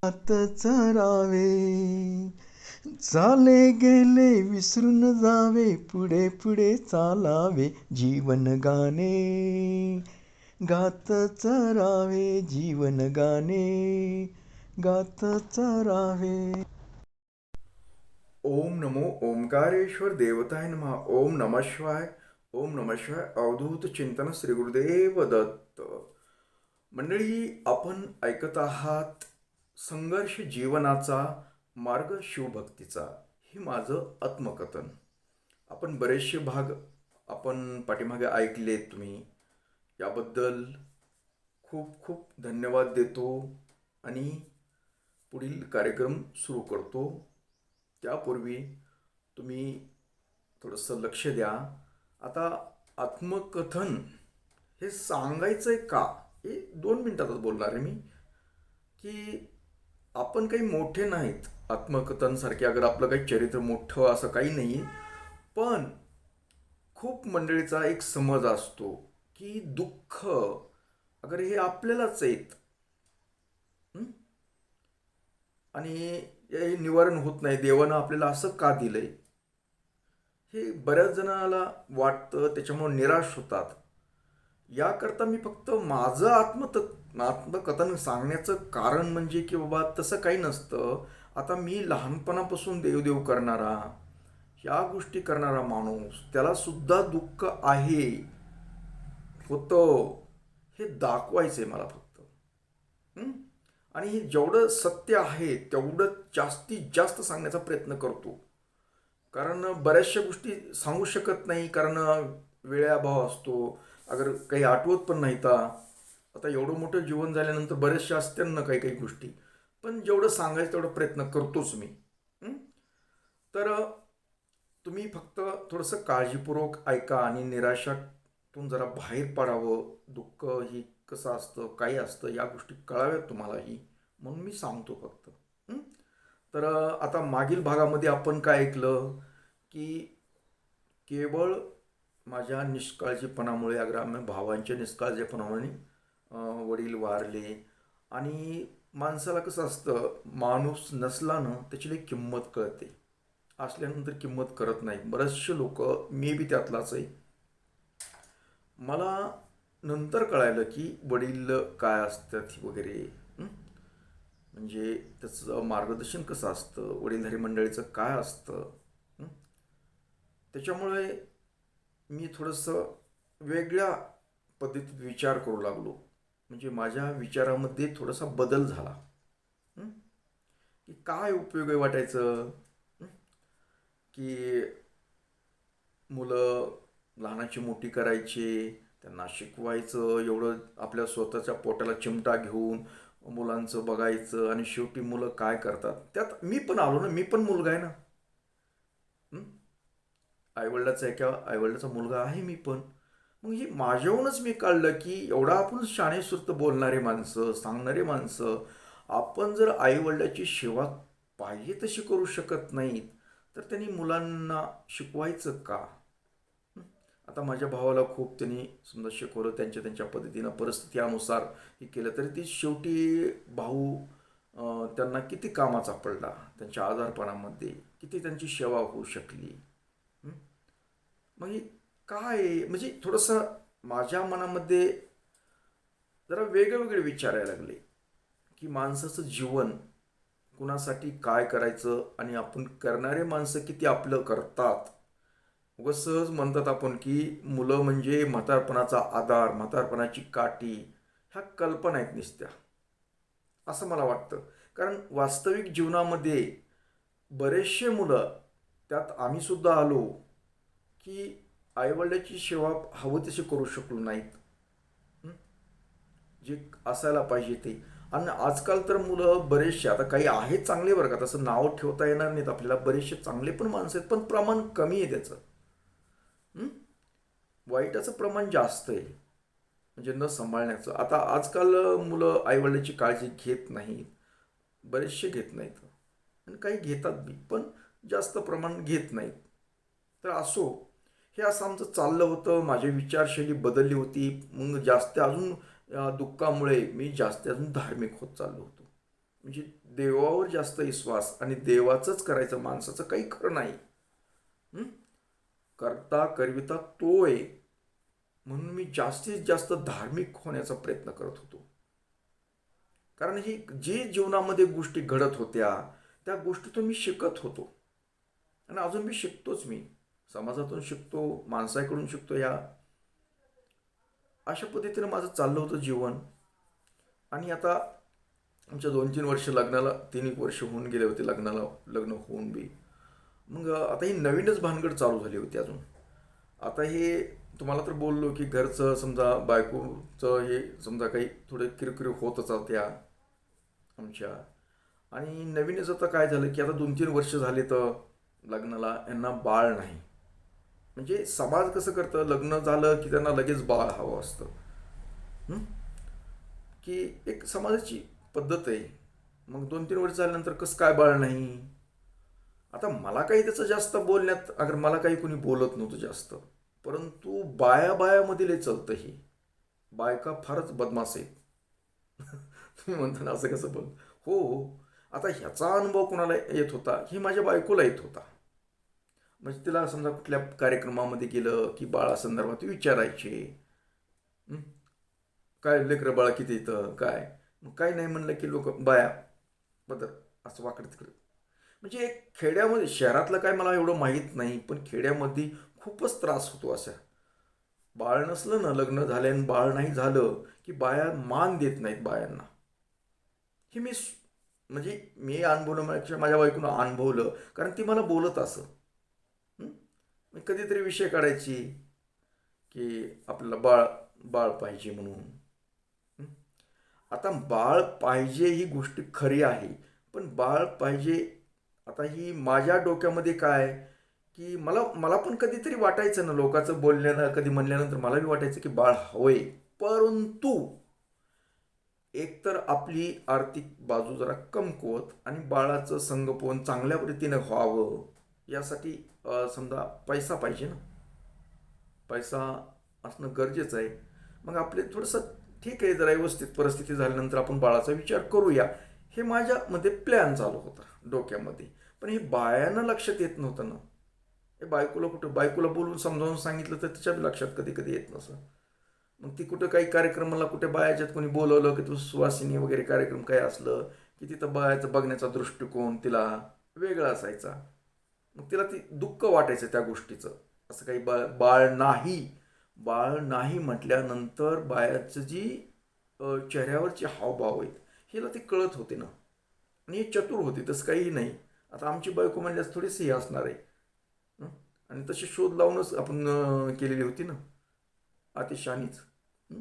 आत चरावे, चाले गेले विसरून जावे, पुढे पुढे चालावे, जीवन गाणे गात चरावे, जीवन गाणे गात चरावे. ओम नमो ओंकारेश्वर देवताय नमः. ओम नमः शिवाय. ओम नमः शिवाय. अवधूत चिंतन श्री गुरुदेव दत्त. मंडळी, आपण ऐकत आहात संघर्ष जीवनाचा मार्ग शिवभक्तीचा. हे माझं आत्मकथन. आपण बरेचसे भाग आपण पाठीमागे ऐकलेत तुम्ही. याबद्दल खूप खूप धन्यवाद देतो आणि पुढील कार्यक्रम सुरू करतो. त्यापूर्वी तुम्ही थोडंसं लक्ष द्या. आता आत्मकथन हे सांगायचं आहे का, हे 2 मिनिटातच बोलणार आहे मी. की आपण काही मोठे नाहीत आत्मकथनसारखे, अगर आपलं काही चरित्र मोठं असं काही नाही आहे. पण खूप मंडळीचा एक समज असतो की दुःख अगर हे आपल्यालाच आहेत आणि हे निवारण होत नाही, देवानं आपल्याला असं का दिलंय, हे बऱ्याच जणाला वाटतं. त्याच्यामुळे निराश होतात. याकरता मी फक्त माझं आत्मकथन सांगण्याचं कारण म्हणजे की बाबा तसं काही नसतं. आता मी लहानपणापासून देवदेव करणारा, ह्या गोष्टी करणारा माणूस, त्याला सुद्धा दुःख आहे, होतं, हे दाखवायचं आहे मला फक्त. आणि हे जेवढं सत्य आहे तेवढं जास्तीत जास्त सांगण्याचा प्रयत्न करतो. कारण बऱ्याचशा गोष्टी सांगू शकत नाही, कारण वेळाभाव असतो. अगर काही आठवत पण नाही तर आता एवढं मोठं जीवन झाल्यानंतर बरेचशा असतील ना काही काही गोष्टी. पण जेवढं सांगायचं तेवढा प्रयत्न करतोच मी. तर तुम्ही फक्त थोडंसं काळजीपूर्वक ऐका आणि निराशातून जरा बाहेर पडावं. दुःख ही कसं असतं, काय असतं, या गोष्टी कळाव्यात तुम्हालाही, म्हणून मी सांगतो फक्त. तर आता मागील भागामध्ये आपण काय ऐकलं की केवळ माझ्या निष्काळजीपणामुळे, अगर आम्ही भावांच्या निष्काळजीपणामुळे वडील वारले. आणि माणसाला कसं असतं, माणूस नसला ना त्याची लई किंमत कळते, असल्यानंतर किंमत करत नाही. बरेचसे लोक, मी बी त्यातलाच आहे. मला नंतर कळायलं की वडील काय असतात वगैरे, म्हणजे त्याचं मार्गदर्शन कसं असतं, वडीलधारी मंडळीचं काय असतं. त्याच्यामुळे मी थोडंसं वेगळ्या पद्धतीत विचार करू लागलो. म्हणजे माझ्या विचारामध्ये थोडासा बदल झाला. की काय उपयोग आहे वाटायचं की मुलं लहानाची मोठी करायची, त्यांना शिकवायचं, एवढं आपल्या स्वतःच्या पोटाला चिमटा घेऊन मुलांचं बघायचं, आणि शेवटी मुलं काय करतात. त्यात मी पण आलो ना, मी पण मुलगा आहे ना. आईवडिलाचा एका आईवडिलाचा मुलगा आहे मी पण. मग ही माझ्याहूनच मी काढलं की एवढा आपण शाणेसुर्त बोलणारे माणसं, सांगणारे माणसं, आपण जर आईवडिलाची सेवा पाहिजे तशी करू शकत नाहीत तर त्यांनी मुलांना शिकवायचं का. आता माझ्या भावाला खूप त्यांनी समजा शिकवलं, त्यांच्या त्यांच्या पद्धतीनं परिस्थिती अनुसार हे केलं, तरी ती शेवटी भाऊ त्यांना किती कामाचा पडला, त्यांच्या आजारपणामध्ये किती त्यांची सेवा होऊ शकली. मग हे काय आहे? म्हणजे थोडंसं माझ्या मनामध्ये जरा वेगळे विचार यायला लागले की माणसाचं जीवन कुणासाठी काय करायचं, आणि आपण करणारे माणसं किती आपलं करतात. उगाच सहज म्हणतात आपण की मुलं म्हणजे म्हातारपणाचा आधार, म्हातारपणाची काठी, ह्या कल्पना आहेत नुसत्या, असं मला वाटतं. कारण वास्तविक जीवनामध्ये बरेचसे मुलं, त्यात आम्ही सुद्धा आलो, की आईवडिलाची सेवा हवं तशी करू शकलो नाहीत, जे असायला पाहिजे ते. आणि आजकाल तर मुलं बरेचसे, आता काही आहेत चांगले बरं का, तसं नाव ठेवता येणार नाहीत आपल्याला, बरेचसे चांगले पण माणसं आहेत, पण प्रमाण कमी आहे त्याचं. वाईटाचं प्रमाण जास्त आहे, म्हणजे न सांभाळण्याचं. आता आजकाल मुलं आईवडिलाची काळजी घेत नाहीत, बरेचसे घेत नाहीत, आणि काही घेतात बी, पण जास्त प्रमाण घेत नाहीत. तर असो, हे असं आमचं चाललं होतं. माझी विचारशैली बदलली होती. मग जास्त अजून दुःखामुळे मी जास्त अजून धार्मिक होत चाललो होतो. म्हणजे देवावर जास्त विश्वास आणि देवाचंच करायचं, माणसाचं काही खरं नाही. हं? करता करविता तो आहे. म्हणून मी जास्तीत जास्त धार्मिक होण्याचा प्रयत्न करत होतो. कारण ही जे जीवनामध्ये गोष्टी घडत होत्या त्या गोष्टीतून मी शिकत होतो आणि अजून मी शिकतोच. मी समाजातून शिकतो, माणसाकडून शिकतो. या अशा पद्धतीनं माझं चाललं होतं जीवन. आणि आता आमच्या 2-3 वर्ष लग्नाला, 3-1 वर्ष होऊन गेले होते लग्नाला, लग्न होऊन बी. मग आता ही नवीनच भानगड चालू झाली होती अजून. आता हे तुम्हाला तर बोललो की घरचं समजा बायकोचं हे समजा काही थोडे किरकिर होतच होत्या आमच्या. आणि नवीनच आता काय झालं की आता 2-3 वर्ष झाले तर लग्नाला यांना बाळ नाही. म्हणजे समाज कसं करतं, लग्न झालं की त्यांना लगेच बाळ हवं असतं. हं? की एक समाजाची पद्धत आहे. मग 2-3 वर्ष झाल्यानंतर कसं काय बाळ नाही. आता मला काही त्याचं जास्त बोलण्यात, अगर मला काही कोणी बोलत नव्हतं जास्त, परंतु बाया बायामध्ये लय चालतं हे. बायका फारच बदमाश आहेत. तुम्ही म्हणता ना असं कसं बोल. हो हो. आता ह्याचा अनुभव कोणाला येत होता, हे माझ्या बायकोला येत होता. म्हणजे तिला समजा कुठल्या कार्यक्रमामध्ये गेलं की बाळासंदर्भात विचारायचे. हं? काय लेकरं बाळा किती येतं काय. मग काही नाही म्हणलं की लोक बाया बदल असं वाकडं तिकडं. म्हणजे एक खेड्यामध्ये, शहरातलं काय मला एवढं माहीत नाही, पण खेड्यामध्ये खूपच त्रास होतो अशा. बाळ नसलं ना, लग्न झाल्यानं बाळ नाही झालं की बाया मान देत नाहीत बायांना. हे म्हणजे मी अनुभवलं, माझ्या बायकोनं अनुभवलं, कारण ती मला बोलत असं. हं? मी कधीतरी विषय काढायची की आपल्याला बाळ बाळ पाहिजे म्हणून. हं? आता बाळ पाहिजे ही गोष्ट खरी आहे, पण बाळ पाहिजे, आता ही माझ्या डोक्यामध्ये काय की मला मला पण कधीतरी वाटायचं ना, लोकांचं बोलल्यानं कधी म्हणल्यानंतर मला बी वाटायचं की बाळ हवंय. परंतु एकतर आपली आर्थिक बाजू जरा कमकुवत आणि बाळाचं संगोपन चांगल्या पद्धतीनं व्हावं यासाठी समजा पैसा पाहिजे ना. पैसा असणं गरजेचं आहे. मग आपले थोडंसं ठीक आहे, जरा व्यवस्थित परिस्थिती झाल्यानंतर आपण बाळाचा विचार करूया, हे माझ्यामध्ये प्लॅन चालू होता डोक्यामध्ये. पण हे बायांना लक्षात येत नव्हतं ना. हे बायकोला कुठं, बायकोला बोलून समजावून सांगितलं तर तिच्या लक्षात कधी कधी येत नसं. मग ती कुठं काही कार्यक्रमाला कुठे बायाच्यात कोणी बोलवलं की तू सुवासिनी वगैरे कार्यक्रम काय असलं की तिथं बायाचं बघण्याचा दृष्टिकोन तिला वेगळा असायचा. मग तिला ती दुःख वाटायचं त्या गोष्टीचं. असं काही बाळ नाही, बाळ नाही म्हटल्यानंतर बायाचं जी चेहऱ्यावरचे हावभाव आहेत हिला ती कळत होते ना. आणि हे चतुर होते, तसं काहीही नाही. आता आमची बायको म्हणल्यास थोडीशी हे असणार आहे. हं? आणि तशी शोध लावूनच आपण केलेली होती ना, अतिशहाणीच. हं?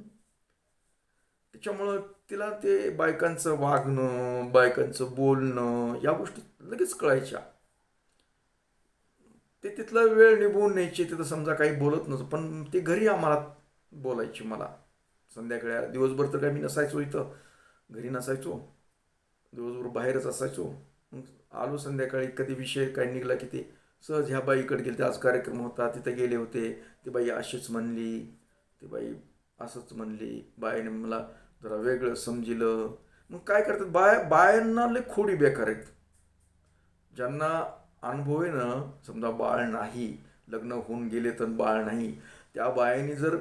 त्याच्यामुळं तिला ते बायकांचं वागणं, बायकांचं बोलणं या गोष्टी लगेच कळायच्या. ते तिथला वेळ निभवून न्यायची, तिथं समजा काही बोलत नव्हतं, पण ते घरी आम्हाला बोलायची मला. संध्याकाळी दिवसभर तर काय मी नसायचो इथं, घरी नसायचो, दिवसभर बाहेरच असायचो. मग आलो संध्याकाळी, कधी विषय काय निघाला की ते सहज ह्या बाईकडे गेले, आज कार्यक्रम होता तिथे गेले होते, ती बाई अशीच म्हणली, ती बाई असंच म्हणली, बाईने मला जरा वेगळं समजिलं. मग काय करतात बायांना लय खोडी बेकार आहेत. ज्यांना अनुभव आहे ना, समजा बाळ नाही, लग्न होऊन गेले तर बाळ नाही, त्या बायांनी जर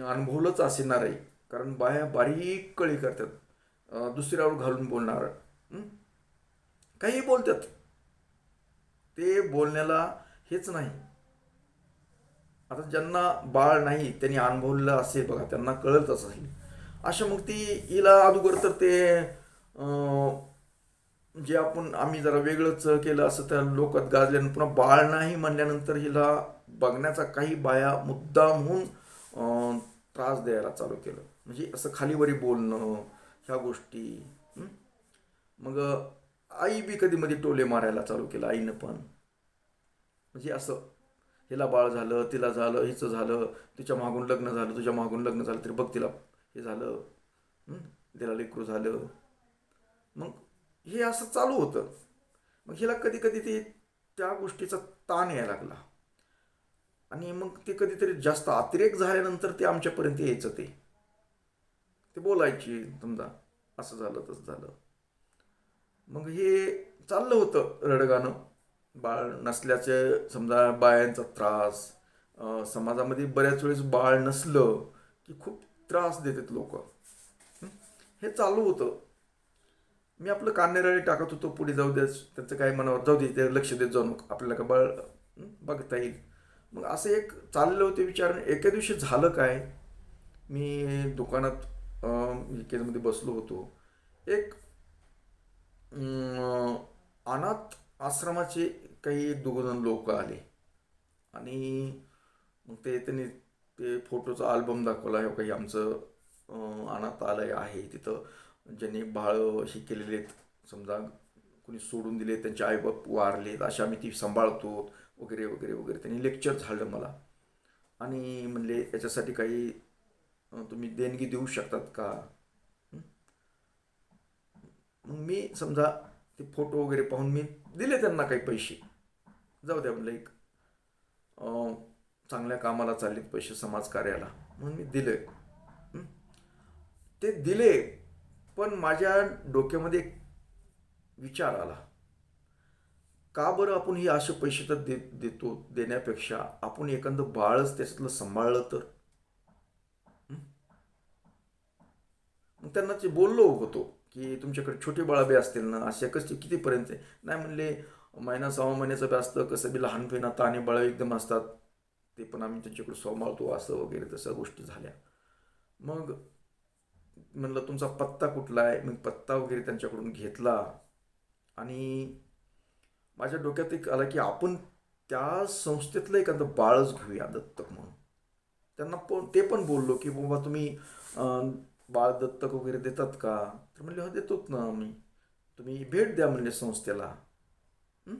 अनुभवलंच असणार आहे. कारण बाया बारीक कळी करतात, दुसऱ्यावर घालून बोलणार. हं? काही बोलतात, ते बोलण्याला हेच नाही. आता ज्यांना बाळ नाही त्यांनी अनुभवलेलं असेल बघा, त्यांना कळत असेल. अशा मग ती हिला अगोदर तर ते जे आम्ही जरा वेगळंच केलं असं त्या लोकात गाजल्यानं पुन्हा बाळ नाही म्हणल्यानंतर हिला बघण्याचा काही बाया मुद्दामहून त्रास द्यायला चालू केलं. म्हणजे असं खालीवरी बोलणं ह्या गोष्टी. हं? मग आई बी कधी मध्ये टोले मारायला चालू केलं आईनं पण. म्हणजे असं, हिला बाळ झालं, तिला झालं, हिचं झालं, तिच्या मागून लग्न झालं, तुझ्या मागून लग्न झालं, तरी बघ तिला हे झालं. हं? तिला लेकरू झालं. मग हे असं चालू होतं. मग हिला कधी कधी ते त्या गोष्टीचा ताण यायला लागला. आणि मग ते कधीतरी जास्त अतिरेक झाल्यानंतर ते आमच्यापर्यंत यायचं. ते बोलायची समजा असं झालं तसं झालं. मग हे चाललं होतं रडगाणं. बाळ नसल्याचे समजा बायांचा त्रास, समाजामध्ये बऱ्याच वेळेस बाळ नसलं की खूप त्रास देतात लोक. हे चालू होतं. मी आपलं कान्हेराळे टाकत होतो, पुढे जाऊ दे, त्यांचं काय मनावर जाऊ दे, ते लक्ष देत जाऊ नको, आपल्याला का बाळ बघता येईल. मग असं एक चालले होते विचार. एके दिवशी झालं काय, मी दुकानात केजमध्ये बसलो होतो. एक अं, अनाथ आश्रमाचे काही एक दोघं लोक आले आणि मग त्यांनी ते फोटोचा अल्बम दाखवला. हे काही आमचं अनाथालय आहे, तिथं ज्यांनी बाळं हे केलेले आहेत, समजा कोणी सोडून दिले, त्यांचे आईबाप वारलेत, अशा आम्ही ती सांभाळतो वगैरे वगैरे वगैरे. त्यांनी लेक्चर झालं मला आणि म्हणले याच्यासाठी काही तुम्ही देणगी देऊ शकतात का. मग मी समजा ते फोटो वगैरे पाहून मी दिले त्यांना काही पैसे. जाऊ द्या म्हणलं, एक चांगल्या कामाला चाललेत पैसे, समाजकार्याला, म्हणून मी दिले. ते दिले, पण माझ्या डोक्यामध्ये एक विचार आला, का बरं आपण हे असे पैसे तर देतो, देण्यापेक्षा आपण एखादं बाळच त्याच्यातलं सांभाळलं तर. मग त्यांना ते बोललो होतो की तुमच्याकडे छोटे बाळं बी असतील ना, असे कसे कितीपर्यंत आहे. नाही म्हणले, महिना 6 महिन्याचं बी असतं, कसं बी लहानपण आता, आणि बाळं एकदम असतात, ते पण आम्ही त्यांच्याकडे सांभाळतो, असं वगैरे तसं गोष्टी झाल्या. मग म्हणलं तुमचा पत्ता कुठला आहे. मग पत्ता वगैरे त्यांच्याकडून घेतला आणि माझ्या डोक्यात एक आलं की आपण त्या संस्थेतलं एखादं बाळच घेऊया दत्तक म्हणून. त्यांना पण ते पण बोललो की बाबा तुम्ही बाळ दत्तक वगैरे देतात का. तर म्हणले हो देतोच ना आम्ही, तुम्ही भेट द्या म्हणले संस्थेला. हं?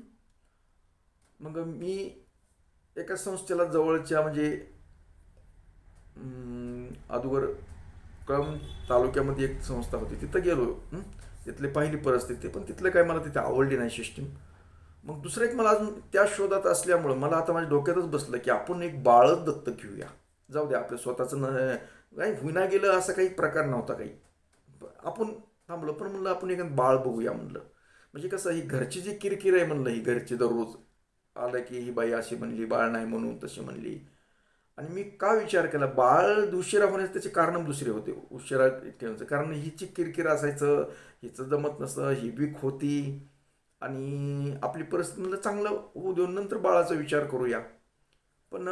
मग मी एका संस्थेला जवळच्या म्हणजे अगोदर कळंब तालुक्यामध्ये एक संस्था होती, तिथं गेलो. तिथले पाहिली परिस्थिती, पण तिथलं काय मला तिथे आवडली नाही सिस्टीम. मग दुसरं एक मला अजून त्या शोधात असल्यामुळं मला आता माझ्या डोक्यातच बसलं की आपण एक बाळच दत्तक घेऊया. जाऊ द्या, आपलं स्वतःचं काही होईना गेलं असं काही प्रकार नव्हता काही. आपण थांबलो, पण म्हणलं आपण एक बाळ बघूया म्हणलं. म्हणजे कसं, ही घरची जी किरकिर आहे म्हणलं, ही घरची दररोज आलं की ही बाई अशी म्हणली, बाळ नाही म्हणून तशी म्हणली. आणि मी का विचार केला, बाळ उशिरा होण्याचे त्याचे कारण दुसरे होते. उशिरा ठेवायचं कारण हिची किरकिर असायचं, हिचं जमत नसतं, ही वीक होती, आणि आपली परिस्थिती म्हणलं चांगलं होऊ देऊन नंतर बाळाचा विचार करूया. पण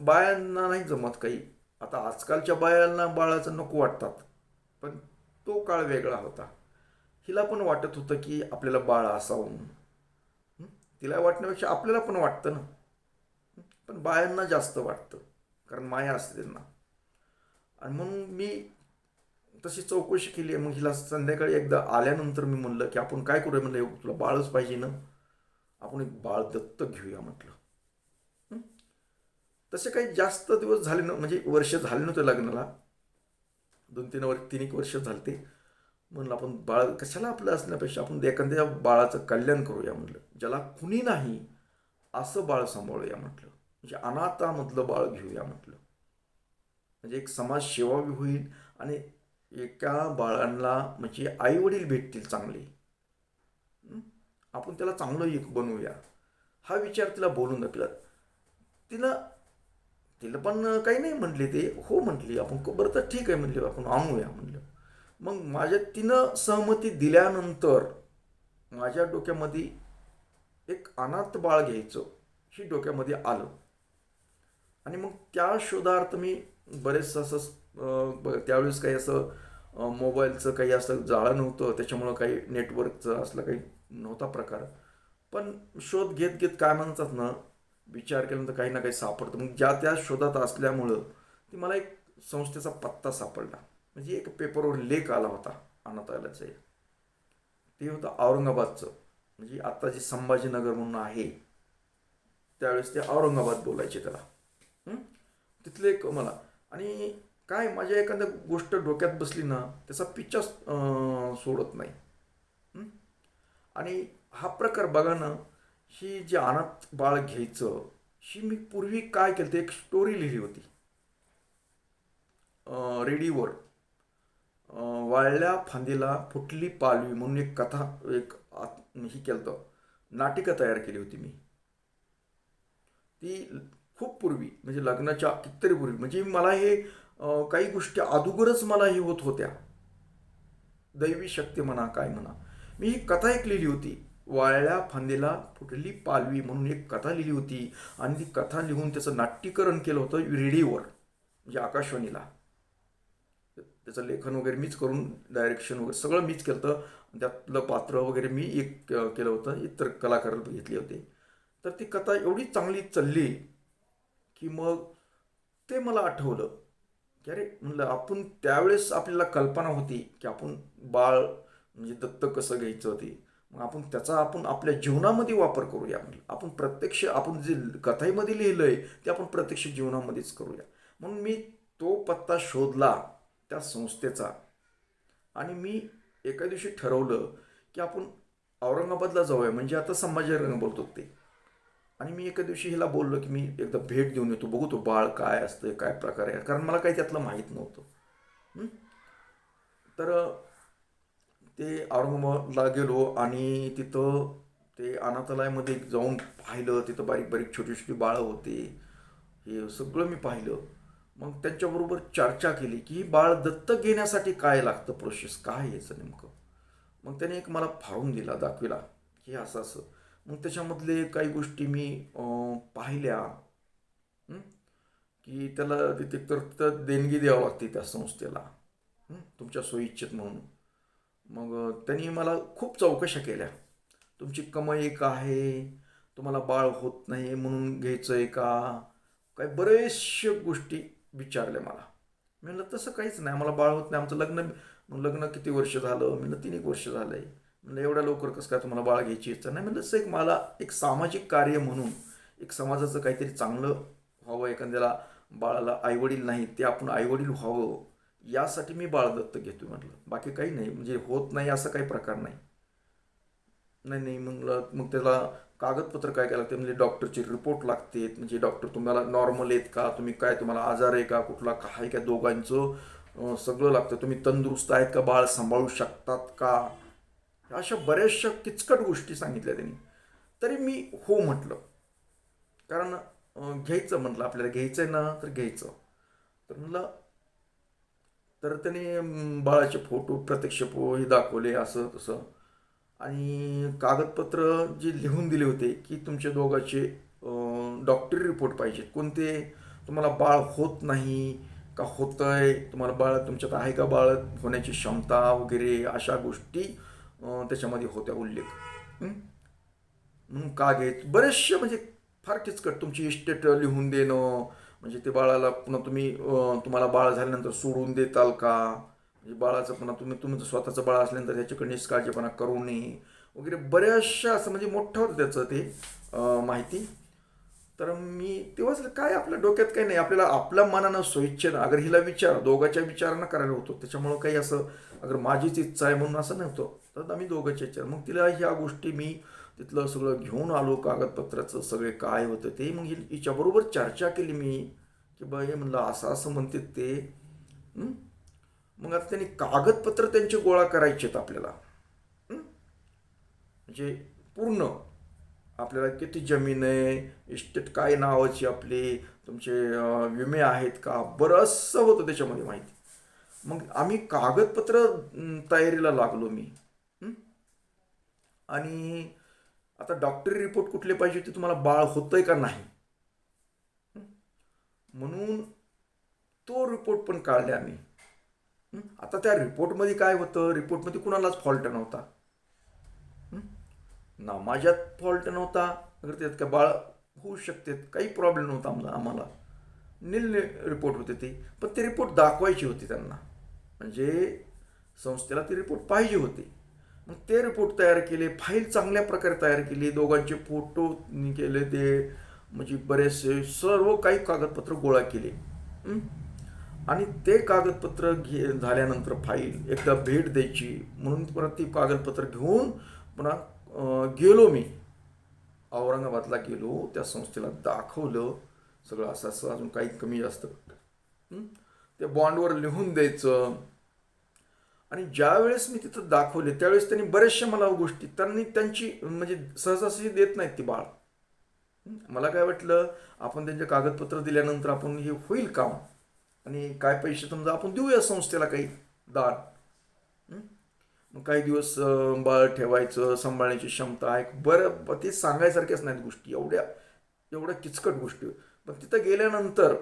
बायांना नाही जमत काही. आता आजकालच्या बायांना बाळाचं नको वाटतात, पण तो काळ वेगळा होता. हिला पण वाटत होतं की आपल्याला बाळ असावं म्हणून. तिला वाटण्यापेक्षा आपल्याला पण वाटतं ना. पण बायांना जास्त वाटतं, कारण माया असते त्यांना. आणि म्हणून मी तशी चौकशी केली आहे. मग हिला संध्याकाळी एकदा आल्यानंतर मी म्हणलं की आपण काय करूया म्हणलं, तुला बाळच पाहिजे ना, आपण एक बाळ दत्तक घेऊया म्हटलं. तसे काही जास्त दिवस झाले ना, म्हणजे वर्ष झाले नव्हते लग्नाला, 3 एक वर्ष झाले ते. म्हणलं आपण बाळ कशाला आपलं असण्यापेक्षा आपण एखाद्या बाळाचं कल्याण करूया म्हटलं, ज्याला कुणी नाही असं बाळ सांभाळूया म्हटलं. म्हणजे अनाथामधलं बाळ घेऊया म्हटलं, म्हणजे एक समाजसेवा बी होईल आणि एका बाळांना म्हणजे आई वडील भेटतील चांगले. आपण त्याला चांगलं एक बनवूया, हा विचार तिला बोलून दाखला. तिला तिला पण काही नाही म्हटले, ते हो म्हटली. आपण बरं तर ठीक आहे म्हटले, आपण आणूया म्हटलं. मग माझ्या तिनं सहमती दिल्यानंतर माझ्या डोक्यामध्ये एक अनाथ बाळ घ्यायचं ही डोक्यामध्ये आलं. आणि मग त्या शोधार्थ मी बरेचसं असं त्यावेळेस काही असं मोबाईलचं काही असं जाळं नव्हतं, त्याच्यामुळं काही नेटवर्कचं असलं काही नव्हता प्रकार. पण शोध घेत घेत काय म्हणतात ना, विचार केल्यानंतर काही ना काही सापडतं. मग ज्या त्या शोधात असल्यामुळं ती मला एक संस्थेचा पत्ता सापडला. म्हणजे एक पेपरवर लेख आला होता अनाथालयाचा. ते होतं औरंगाबादचं, म्हणजे आता जे संभाजीनगर म्हणून आहे, त्यावेळेस ते औरंगाबाद बोलायचे त्याला. तिथले एक मला, आणि काय माझ्या एखाद्या गोष्ट डोक्यात बसली ना, त्याचा पिच्छा सोडत नाही. आणि हा प्रकार बघा ना, ही जे अनाथ बाळ घ्यायचं, ही मी पूर्वी काय केलं, एक स्टोरी लिहिली होती रेडिओवर. वाळल्या फांदीला फुटली पालवी म्हणून एक कथा, एक ही केलं होतं, नाटिका तयार केली होती मी. ती खूप पूर्वी, म्हणजे लग्नाच्या कितीतरी पूर्वी, म्हणजे मला हे काही गोष्टी अगोदरच मला हे होत होत्या. दैवी शक्ती म्हणा काय म्हणा. मी ही कथा एक लिहिली होती, वाळल्या फांदीला फुटली पालवी म्हणून एक कथा लिहिली होती. आणि ती कथा लिहून त्याचं नाट्यीकरण केलं होतं रेडिओवर, म्हणजे आकाशवाणीला. त्याचं लेखन वगैरे मीच करून, डायरेक्शन वगैरे सगळं मीच केलं होतं. त्यातलं पात्र वगैरे मी एक केलं होतं, इतर कलाकार घेतले होते. तर ती कथा एवढी चांगली चालली की मग ते मला आठवलं की अरे म्हणलं, आपण त्यावेळेस आपल्याला कल्पना होती की आपण बाळ म्हणजे दत्तक कसं घ्यायचं ते. मग आपण त्याचा आपण आपल्या जीवनामध्ये वापर करूया. म्हणलं आपण प्रत्यक्ष, आपण जे कथेमध्ये लिहिलंय ते आपण प्रत्यक्ष जीवनामध्येच करूया. म्हणून मी तो पत्ता शोधला त्या संस्थेचा. आणि मी एका दिवशी ठरवलं की आपण औरंगाबादला जाऊया, म्हणजे आता संभाजीनगर बोलतो ते. आणि मी एका दिवशी हिला बोललो की मी एकदा भेट देऊन येतो, बघू तो बाळ काय असतं, काय प्रकार आहे, कारण मला काही त्यातलं माहीत नव्हतं. हं? तर ते औरंगाबादला गेलो आणि तिथं ते अनाथालयामध्ये जाऊन पाहिलं. तिथं बारीक बारीक छोटी छोटी बाळं होते. हे सगळं मी पाहिलं. मग त्यांच्याबरोबर चर्चा केली की ही बाळ दत्तक घेण्यासाठी काय लागतं, प्रोसेस काय आहे याचं नेमकं. मग त्याने एक मला फाडून दिला, दाखविला की असं असं. मग त्याच्यामधले काही गोष्टी मी पाहिल्या. हं? की त्याला तिथे तर देणगी द्यावं लागते त्या संस्थेला, तुमच्या सोयीच्छित म्हणून. मग त्यांनी मला खूप चौकशा केल्या. तुमची कमाई का आहे, तुम्हाला बाळ होत नाही म्हणून घ्यायचं आहे का, काही बरेचशा गोष्टी विचारल्या मला. मी म्हणलं तसं काहीच नाही, आम्हाला बाळ होत नाही, आमचं लग्न. मग लग्न किती वर्ष झालं, म्हणलं 3 वर्ष झालं आहे. म्हणलं एवढ्या लवकर कसं काय तुम्हाला बाळ घ्यायची इच्छा नाही. म्हणलं एक मला एक सामाजिक कार्य म्हणून, एक समाजाचं काहीतरी चांगलं व्हावं, एखाद्याला बाळाला आईवडील नाही ते आपण आईवडील व्हावं, यासाठी मी बाळ दत्तक घेतो म्हटलं. बाकी काही नाही, म्हणजे होत नाही असं काही प्रकार नाही. नाही नाही म्हणलं, मग त्याला कागदपत्र काय काय लागते, म्हणजे डॉक्टरचे रिपोर्ट लागते, म्हणजे डॉक्टर तुम्हाला नॉर्मल आहेत का, तुम्ही काय, तुम्हाला आजार आहे का, कुठला काय का, दोघांचं सगळं लागतं. तुम्ही तंदुरुस्त आहेत का, बाळ सांभाळू शकतात का, अशा बऱ्याचशा किचकट गोष्टी सांगितल्या त्यांनी. तरी मी हो म्हटलं, कारण घ्यायचं म्हटलं, आपल्याला घ्यायचं आहे ना तर घ्यायचं. तर म्हणलं, तर त्याने बाळाचे फोटो, प्रत्यक्ष हे दाखवले, असं तसं. आणि कागदपत्र जे लिहून दिले होते की तुमच्या दोघांचे डॉक्टरी रिपोर्ट पाहिजेत, कोणते, तुम्हाला बाळ होत नाही का होतंय, तुम्हाला बाळ तुमच्यात आहे का, बाळ होण्याची क्षमता वगैरे, अशा गोष्टी त्याच्यामध्ये होत्या उल्लेख. हं? म्हणून का घेत बरेचसे, म्हणजे फार किचकट, तुमची इस्टेट लिहून देणं, म्हणजे ते बाळाला पुन्हा तुम्ही तुम्हाला बाळ झाल्यानंतर सोडून देताल का, म्हणजे बाळाचं पुन्हा तुम्ही, तुमचं स्वतःचं बाळ असल्यानंतर त्याच्याकडे निष्काळजीपणा करू नये वगैरे, बऱ्याचशा असं, म्हणजे मोठं होतं त्याचं ते माहिती. तर मी तेव्हाच काय, आपल्या डोक्यात काही नाही, आपल्याला आपल्या मनानं स्वइच्छेनं, अगर हिला विचार, दोघांच्या विचारानं करायला होतो. त्याच्यामुळं काही असं अगर माझीच इच्छा आहे म्हणून असं नव्हतं, तर आम्ही दोघांच्या इच्छा. मग तिला ह्या गोष्टी मी तिथलं सगळं घेऊन आलो, कागदपत्राचं सगळे काय होतं ते. मग हिच्याबरोबर चर्चा केली मी की बा हे म्हणलं असं असं म्हणते ते. मग आता त्यांनी कागदपत्र त्यांचे गोळा करायचे आहेत आपल्याला. म्हणजे पूर्ण आपल्याला किती जमीन आहे, इस्टेट काय नावाची आपली, तुमचे विमे आहेत का, बरंचसं होतं त्याच्यामध्ये माहिती. मग आम्ही कागदपत्र तयारीला लागलो मी. आणि आता डॉक्टरी रिपोर्ट कुठले पाहिजे, ते तुम्हाला बाळ होतंय का नाही म्हणून तो रिपोर्ट पण काढले आम्ही. आता त्या रिपोर्टमध्ये काय होतं, रिपोर्टमध्ये कुणालाच फॉल्ट नव्हता ना, माझ्यात फॉल्ट नव्हता, अगर त्यात काय बाळ होऊ शकते, काही प्रॉब्लेम नव्हता आम्हाला. नील रिपोर्ट होते ते. पण ते रिपोर्ट दाखवायचे होते त्यांना, म्हणजे संस्थेला ते रिपोर्ट पाहिजे होते. मग ते रिपोर्ट तयार केले, फाईल चांगल्या प्रकारे तयार केली, दोघांचे फोटो केले ते, म्हणजे बरेचसे सर्व काही कागदपत्र गोळा केले. आणि ते कागदपत्र झाल्यानंतर फाईल एकदा भेट द्यायची म्हणून परत ती कागदपत्र घेऊन पुन्हा गेलो मी औरंगाबादला. गेलो, त्या संस्थेला दाखवलं सगळं, असं असं अजून काही कमी जास्त ते बॉन्डवर लिहून द्यायचं. आणि ज्या वेळेस मी तिथं दाखवले त्यावेळेस त्यांनी बऱ्याचशा मला गोष्टी त्यांची म्हणजे सहजासहजी देत नाहीत ती बाळ. मला काय वाटलं, आपण त्यांचे कागदपत्र दिल्यानंतर आपण हे होईल काम आणि काय पैसे समजा आपण देऊया संस्थेला काही दान. मग काही दिवस बाळ ठेवायचं, सांभाळण्याची क्षमता आहे बरं, ते सांगायसारख्याच नाहीत गोष्टी, एवढ्या किचकट गोष्टी. पण तिथं गेल्यानंतर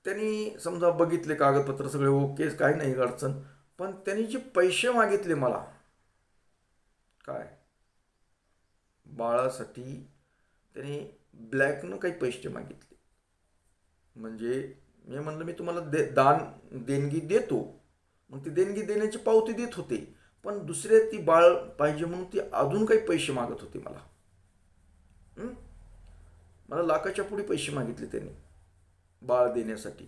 त्यांनी समजा बघितले कागदपत्र सगळे ओके, काही नाही अडचण. पण त्यांनी जे पैसे मागितले मला, काय बाळासाठी त्यांनी ब्लॅकनं काही पैसे मागितले. म्हणजे मी म्हणलं मी तुम्हाला देणगी देतो. मग ती देणगी देण्याची पावती देत होते, पण दुसरे ती बाळ पाहिजे म्हणून ती अजून काही पैसे मागत होते मला. मला लाखाच्या पुढे पैसे मागितले त्यांनी बाळ देण्यासाठी.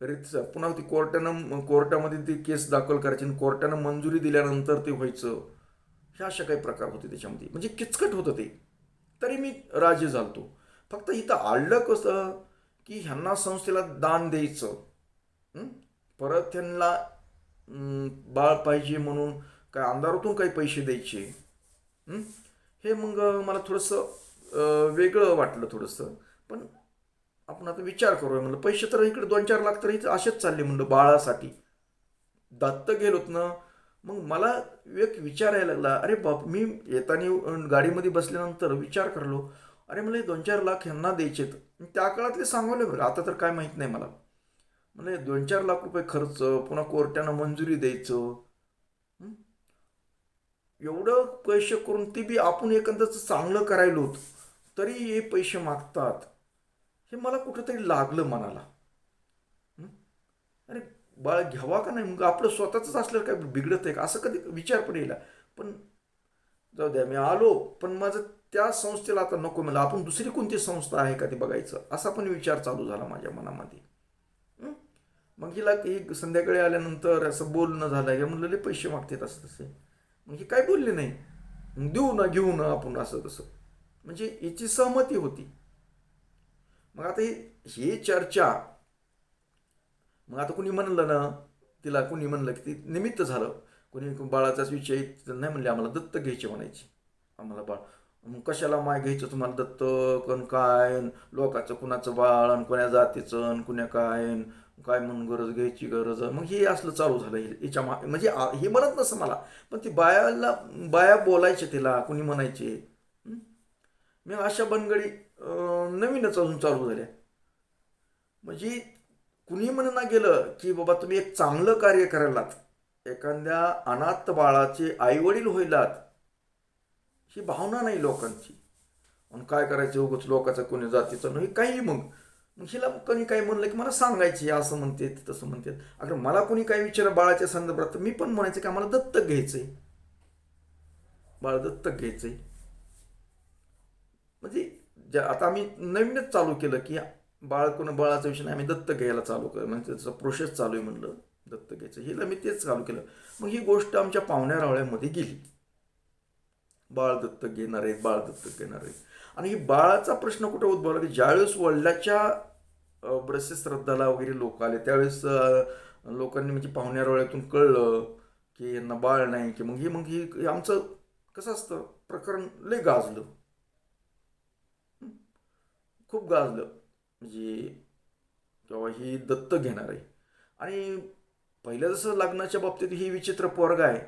पुन्हा ती कोर्टामध्ये ती केस दाखल करायची आणि कोर्टानं मंजुरी दिल्यानंतर ते व्हायचं. ह्या अशा काही प्रकार होते त्याच्यामध्ये, म्हणजे किचकट होतं ते. तरी मी राजी झालतो. फक्त इथं आडलं कसं की ह्यांना संस्थेला दान द्यायचं, परत त्यांना बाळ पाहिजे म्हणून काय अंधारातून काही पैसे द्यायचे. हे मग मला थोडंसं वेगळं वाटलं थोडंसं. पण आपण आता विचार करूया म्हणलं, पैसे तर इकडे 2-4 लाख तर इथं असेच चालले म्हणलं बाळासाठी. दत्तक गेलोत ना. मग मला एक विचार यायला लागला, अरे बाप, मी येताना गाडीमध्ये बसल्यानंतर विचार करलो, अरे मला 2-4 लाख ह्यांना द्यायचेत. त्या काळातले सांगवले बरं, आता तर काय माहीत नाही मला. म्हणजे 2-4 लाख रुपये खर्च, पुन्हा कोर्टानं मंजुरी द्यायचं, एवढं पैसे करून ते बी आपण एखादंच चांगलं करायलो तरी हे पैसे मागतात. हे मला कुठंतरी लागलं मनाला. अरे बाळ घ्यावा का नाही, मग आपलं स्वतःच असल्यावर काय बिघडत आहे का, असं कधी विचार पण येईल. पण जाऊ द्या, मी आलो. पण माझं त्या संस्थेला आता नको मला, आपण दुसरी कोणती संस्था आहे का ते बघायचं, असा पण विचार चालू झाला माझ्या मनामध्ये. मग हिला ही संध्याकाळी आल्यानंतर असं बोलणं झालं, हे म्हणलं पैसे मागतात असं तसे. मग हे काय बोलले नाही, मग देऊ ना घेऊ ना आपण असं तसं, म्हणजे याची सहमती होती. मग आता ही चर्चा, मग आता कुणी म्हणलं ना तिला, कुणी म्हणलं की ती निमित्त झालं. कुणी बाळाचाच विषय नाही म्हणले, आम्हाला दत्तक घ्यायचे म्हणायचे आम्हाला बाळ. मग कशाला माय घ्यायचं तुम्हाला दत्तक, आणि काय लोकाचं कुणाचं बाळ आणि कोण्या जातीचं आणि कुण्या काय काय म्हणून गरज घ्यायची गरज. मग हे असलं चालू झालं हिच्या म्हणजे हे म्हणत नसं मला, पण ती बाया बोलायचे तिला, कुणी म्हणायचे. मी अशा बनगडी नवीनच अजून चालू झाल्या. म्हणजे कुणी म्हणना गेलं की बाबा तुम्ही एक चांगलं कार्य करायलात, एखाद्या अनाथ बाळाचे आईवडील होईलात, ही भावना नाही लोकांची. आणि काय करायचं उगाच लोकांचं कोणी जातीचं नाही काही. मग हिला कोणी काही म्हणलं की मला सांगायचे, असं म्हणते तसं म्हणते. अगर मला कोणी काही विचारलं बाळाच्या संदर्भात, तर मी पण म्हणायचं की आम्हाला दत्तक घ्यायचंय, बाळ दत्तक घ्यायचंय. म्हणजे आता आम्ही नवीनच चालू केलं की बाळाचा विषय नाही, आम्ही दत्तक घ्यायला चालू केलं, म्हणजे त्याचा प्रोसेस चालू आहे म्हणलं दत्तक घ्यायचं. हिला मी तेच चालू केलं. मग ही गोष्ट आमच्या पाहुण्या रावळ्यामध्ये गेली, बाळ दत्तक घेणार आहेत, बाळ दत्तक घेणार आहेत. आणि ही बाळाचा प्रश्न कुठे उद्भवला की ज्यावेळेस वडिलाच्या बरेचसे श्रद्धाला वगैरे लोक आले, त्यावेळेस लोकांनी म्हणजे पाहुण्या रावळ्यातून कळलं की यांना बाळ नाही, की मग ही आमचं कसं असतं प्रकरण लय गाजलं, खूप गाजलं. म्हणजे तेव्हा ही दत्तक घेणार आहे. आणि पहिलं जसं लग्नाच्या बाबतीत ही विचित्र पोरगा आहे,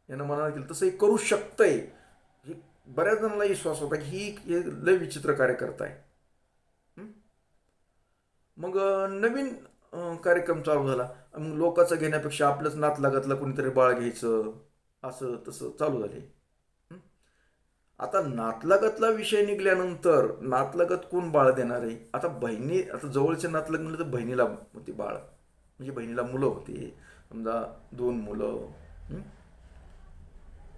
यानं मनाला केलं तसं हे करू शकतंय. ही बऱ्याच जणांना विश्वास होता की ही लय विचित्र कार्य करताय. मग नवीन कार्यक्रम चालू झाला. मग लोकांचं घेण्यापेक्षा आपलंच नातलगातला कोणीतरी बाळ घ्यायचं, असं तसं चालू झाले. आता नातलगातला विषय निघाल्यानंतर नातलगात कोण बाळ देणार आहे. आता आता जवळचे नातलग म्हणलं तर बहिणीला होती बाळ, म्हणजे बहिणीला मुलं होती, समजा 2 मुलं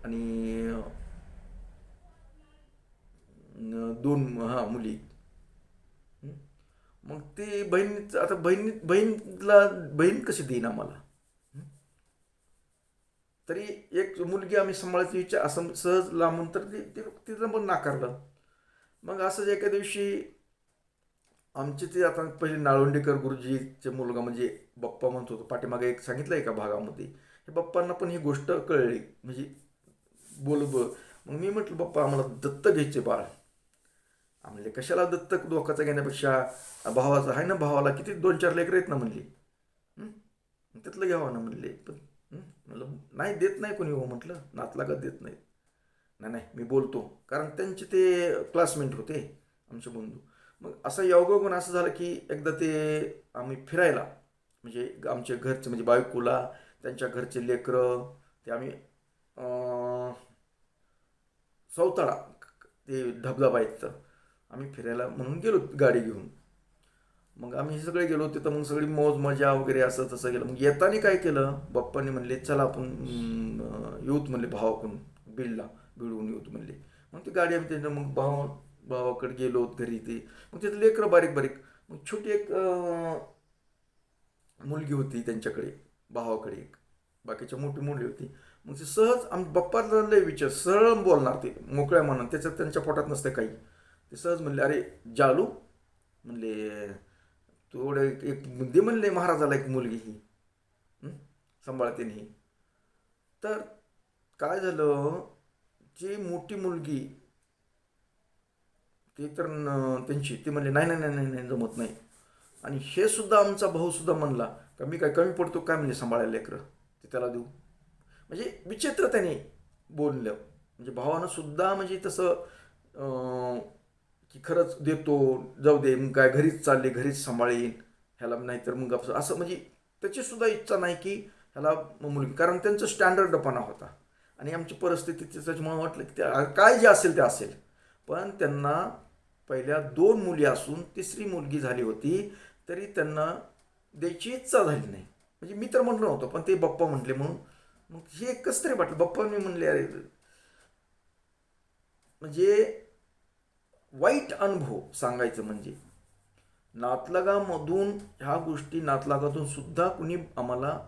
आणि 2 मुली. मग ती आता बहीण कशी देईन आम्हाला. तरी एक मुलगी आम्ही सांभाळायची विचार असं सहज लांबून, तर तिचं पण नाकारलं. मग असंच एका दिवशी आमचे ते आता पहिले नाळवंडेकर गुरुजीचे मुलगा म्हणजे बाप्पा म्हणत होतो पाठीमागे एक सांगितलं एका भागामध्ये, हे बाप्पांना पण ही गोष्ट कळली म्हणजे बोल बोल. मग मी म्हटलं बाप्पा आम्हाला दत्त घ्यायचे बाळ. आम्हाला कशाला दत्तक दोखाचं घेण्यापेक्षा भावाचं आहे ना, भावाला किती 2-4 लेकरं आहेत ना म्हणली. हं? त्यातलं घ्यावं ना म्हणले. पण म्हणलं नाही देत नाही कोणी हो म्हटलं, नातलागत देत नाही. नाही नाही मी बोलतो, कारण त्यांचे ते क्लासमेट होते आमचे बंधू. मग असं योगायोगानं असं झालं की एकदा ते आम्ही फिरायला म्हणजे आमच्या घरचे म्हणजे बायकोला त्यांच्या घरचे लेकरं ते आम्ही सौताळा ते धबधबा आहेत तर आम्ही फिरायला म्हणून गेलो गाडी घेऊन. मग आम्ही सगळे गेलो तिथं, मग सगळी मौज मजा वगैरे असं तसं गेलं. मग येताना काय केलं बाप्पांनी म्हणले चला आपण येऊत म्हणले भावाकडून बीडला, बीडहून येऊत म्हणले. मग ती गाडी आम्ही त्यांच्या मग भावाकडे गेलो घरी. ते मग तिथं लेकरं बारीक बारीक, मग छोटी एक मुलगी होती त्यांच्याकडे भावाकडे एक, बाकीच्या मोठी मुलगी होती. मग ते सहज बाप्पाला लय विचार सरळ बोलणार ते मोकळ्या म्हणून, त्याच्यात त्यांच्या पोटात नसते काही. ते सहज म्हणले अरे जालू म्हणले तू एवढं एक दे म्हणले महाराजाला एक मुलगी ही सांभाळते नाही. तर काय झालं, जी मोठी मुलगी ते तर त्यांची ती म्हणले नाही नाही नाही नाही नाही जमत नाही. आणि हे सुद्धा आमचा भाऊ सुद्धा म्हणला का मी काय कमी पडतो काय म्हणजे सांभाळायला लेकरं ते त्याला देऊ. म्हणजे विचित्र त्याने बोललं. म्हणजे भावानं सुद्धा म्हणजे तसं की खरंच देतो जाऊ दे मग काय घरीच चालले घरीच सांभाळेन ह्याला, नाहीतर मग असं म्हणजे त्याची सुद्धा इच्छा नाही की ह्याला मुलगी, कारण त्यांचं स्टँडर्डपणा होता आणि आमची परिस्थिती त्याच्यामुळे वाटलं की काय जे असेल ते असेल. पण त्यांना पहिल्या 2 मुली असून 3री मुलगी झाली होती तरी त्यांना द्यायची इच्छा झाली नाही. म्हणजे मी तर म्हटलं नव्हतं पण ते बाप्पा म्हटले म्हणून मग हे कसं तरी वाटलं. बाप्पा मी म्हणले अरे म्हणजे वाईट अनुभव सांगायचं म्हणजे नातलगामधून ह्या गोष्टी नातलगातून सुद्धा कुणी आम्हाला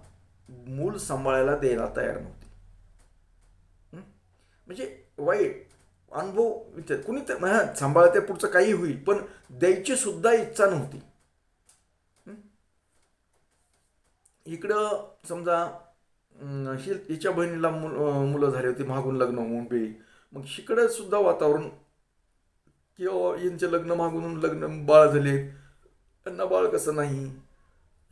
मूल सांभाळायला द्यायला तयार नव्हते. म्हणजे वाईट अनुभव कुणी तर सांभाळते पुढचं काही होईल पण द्यायची सुद्धा इच्छा नव्हती. इकडं समजा हिच्या बहिणीला मुलं झाली होती मागून लग्न होऊन बी, मग इकडं सुद्धा वातावरण किंवा यांचे लग्न मागून लग्न बाळ झाले, त्यांना बाळ कसं नाही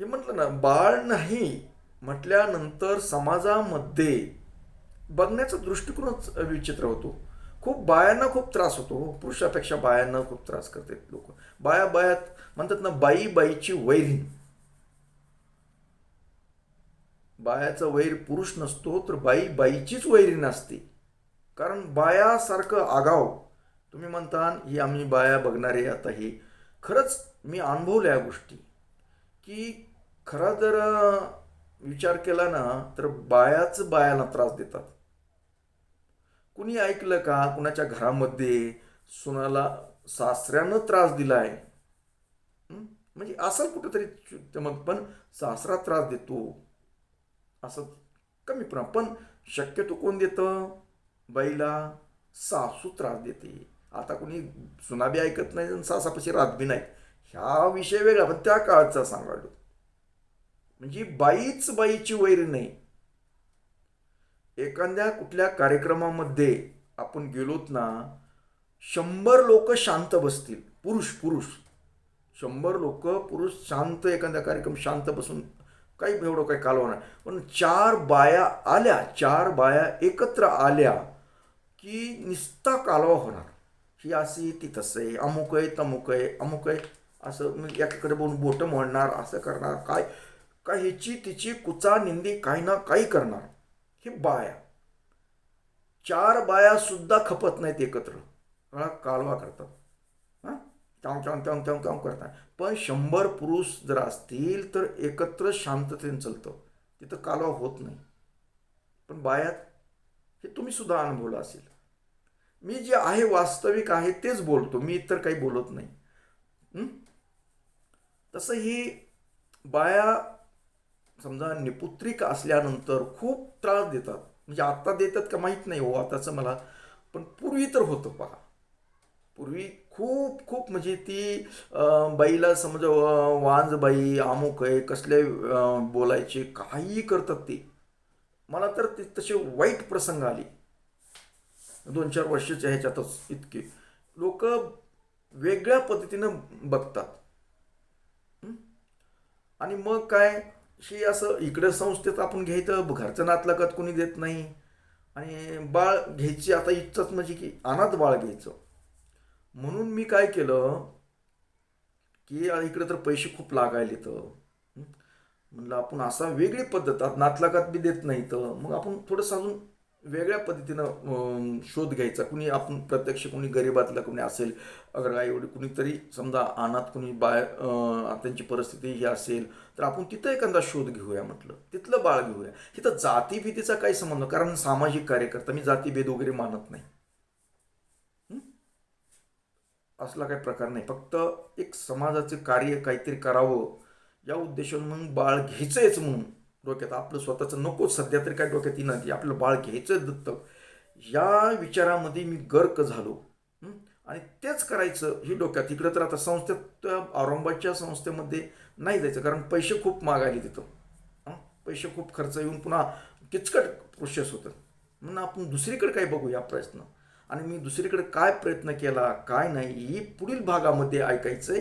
हे म्हटलं ना. बाळ नाही म्हटल्यानंतर समाजामध्ये बघण्याचा दृष्टिकोनच विचित्र होतो. खूप बायांना खूप त्रास होतो, पुरुषापेक्षा बायांना खूप त्रास करतात लोक. बायात म्हणतात ना बाई बाईची वैरीण. बायाचा वैर पुरुष नसतो तर बाई बाईचीच वैरीण असते. कारण बायासारखं आगाव तुम्ही म्हणता ही आम्ही बाया बघणारे आता ही खरंच मी अनुभवल्या या गोष्टी की खरा जर विचार केला ना तर बायाच बायाला त्रास देतात. कुणी ऐकलं का कुणाच्या घरामध्ये सुनाला सासऱ्यानं त्रास दिलाय, म्हणजे असं कुठंतरी मग पण सासरा त्रास देतो असं कमी प्रमाण. पण शक्यतो कोण देतं बाईला, सासू त्रास देते. आता कुणी सुना बी ऐकत नाही आणि सासापाशी राहत बी नाही, ह्या विषय वेगळा. पण त्या काळचा सांगालो म्हणजे बाईच बाईची वैर नाही. एखाद्या कुठल्या कार्यक्रमामध्ये आपण गेलोत ना 100 लोक शांत बसतील, पुरुष 100 लोक पुरुष शांत एखाद्या कार्यक्रम शांत बसून काही एवढं काही कालवा नाही. पण 4 बाया आल्या, 4 बाया एकत्र आल्या की निस्ता कालवा होणार. ही अशी ती तसं आहे, अमुक आहे तमुक आहे अमुक आहे असं एकाकडे बोलून बोटं मोडणार, असं करणार काय काय ह्याची तिची कुचा निंदी काही ना काही करणार. हे बाया 4 बाया सुद्धा खपत नाहीत एकत्र, कालवा करतात. हां टांग करतात. पण 100 पुरुष जर असतील तर एकत्र शांततेने चालतं, तिथं कालवा होत नाही. पण बायात हे तुम्ही सुद्धा अनुभवलं असेल. मी जे आहे वास्तविक आहे तेच बोलतो, मी इतर काही बोलत नाही. तसं ही बाया समजा निपुत्रिक असल्यानंतर खूप त्रास देतात. म्हणजे आत्ता देतात का माहीत नाही हो आताचं मला, पण पूर्वी तर होतं बघा. पूर्वी खूप खूप म्हणजे ती बाईला समजा वांज बाई अमुक आहे कसले बोलायचे काहीही करतात ते. मला तर ते तसे वाईट प्रसंग आले 2-4 वर्षाच्या ह्याच्यातच. इतके लोक वेगळ्या पद्धतीनं बघतात. हं? आणि मग काय, हे असं इकडं संस्थेत आपण घ्यायचं घरचं नातलगात कोणी देत नाही. आणि बाळ घ्यायची आता इच्छाच म्हणजे की अनाथ बाळ घ्यायचं. म्हणून मी काय केलं की इकडे तर पैसे खूप लागायले तर म्हणलं आपण असा वेगळी पद्धत नातलगात बी देत नाही तर मग आपण थोडंसं अजून वेगळ्या पद्धतीनं शोध घ्यायचा. कुणी आपण प्रत्यक्ष कोणी गरिबातला कोणी असेल, अगर आई वडील कुणीतरी समजा अनाथ कुणी त्यांची परिस्थिती ही असेल तर आपण तिथं एखादा शोध घेऊया म्हटलं, तिथलं बाळ घेऊया. तिथं जातीभीतीचा काही संबंध नाही, कारण सामाजिक कार्यकर्ता मी जातीभेद वगैरे मानत नाही. असला काही प्रकार नाही. फक्त एक समाजाचं कार्य काहीतरी करावं या उद्देशाने मग बाळ घ्यायचंच म्हणून डोक्यात आपलं स्वतःचं नको सध्या तरी काय डोक्यात येणार की आपलं बाळ घ्यायचं दत्तक, या विचारामध्ये मी गर्क झालो. आणि तेच करायचं ही डोक्यात. इकडं तर आता संस्थेत औरंगाबादच्या संस्थेमध्ये नाही जायचं, कारण पैसे खूप मागायले तिथं. पैसे खूप खर्च येऊन पुन्हा किचकट प्रोसेस होतं. म्हणून आपण दुसरीकडे काय बघूया प्रयत्न. आणि मी दुसरीकडे काय प्रयत्न केला काय नाही ही पुढील भागामध्ये ऐकायचंय.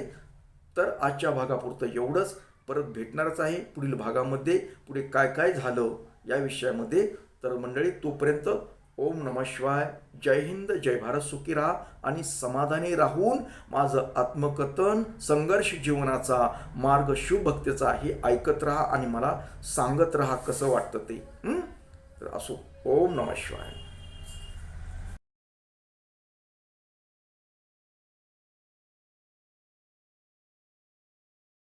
तर आजच्या भागापुरतं एवढंच. परत भेटणारच आहे पुढील भागामध्ये, पुढे काय काय झालं या विषयामध्ये. तर मंडळी तोपर्यंत ओम नमः शिवाय, जय हिंद, जय भारत, सुखी राहा आणि समाधानी राहून माझं आत्मकथन संघर्ष जीवनाचा मार्ग शिवभक्तीचा हे ऐकत राहा आणि मला सांगत राहा कसं वाटतं ते. तर असो, ओम नमः शिवाय.